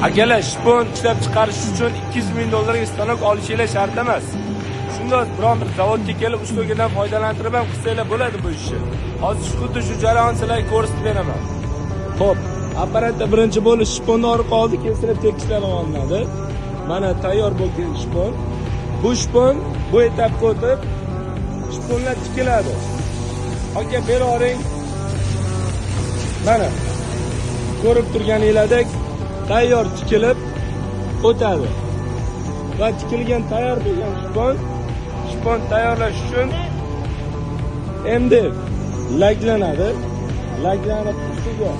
Akalar, shpon ishlab chiqarish uchun 200 ming dollarga stanok olishingiz shart emas. Shunday biron bir zavodga kelib uslugidan foydalantirib ham qilsanglar bo'ladi bu ishni. Hozir xuddi shu jarayon sizlarga ko'rsatib beraman. Xo'p, apparatda birinchi bo'lib shponni orqa oldi, kesilib tekislanib olinadi. Mana tayyor bo'lgan shpon. Bu shpon bu etapga o'tib shponlar tikiladi. Aka beravering. Mana ko'rib turganinglardek tayyor tikilib o'tadi. Va tikilgan tayyor bo'lgan shpon tayyorlash uchun endi laglanadi. Laglanib ustiga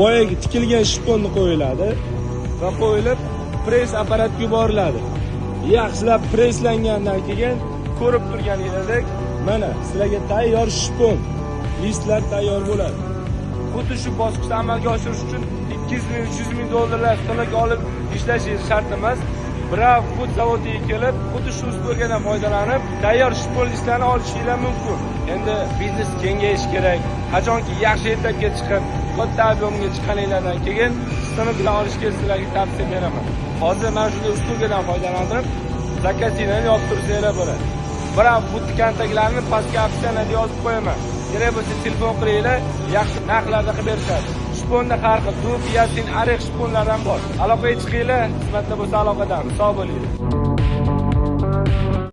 boyagi tikilgan shponni qo'yiladi va qo'yilib press apparatga yuboriladi. Yaxshilab presslangandan keyin ko'rib turganingizdek mana sizlarga tayyor shpon listlar tayyor bo'ladi. Xuddi shu bosqichda amalga oshirish uchun 200 ming 300 ming dollarlar stanok olib ishlashingiz shart emas. Biror food zavodiga kelib, xuddi shu uslubidan foydalanib, tayyor shpon listlarini olishingiz mumkin. Endi biznes kengayish kerak. Qachonki yaxshi etapga chiqib, katta ob'yomga chiqqaninglardan keyin stanoklar olishga sizlarga tavsiya beraman. Hozir mana shunday uslubidan foydalanib, zakasini yopib tursanglar bo'ladi. Biror food kontaktlarini pastga opsiyani yozib qo'yaman. Kerak bo'lsa telefon qilinglar, yaxshi narxlarda qilib berishadi. Shponda har xil dub, yasin, arex shponlar ham bor. Aloqaga chiqinglar, xizmatda bo'lsa aloqadamiz. Sog' bo'linglar.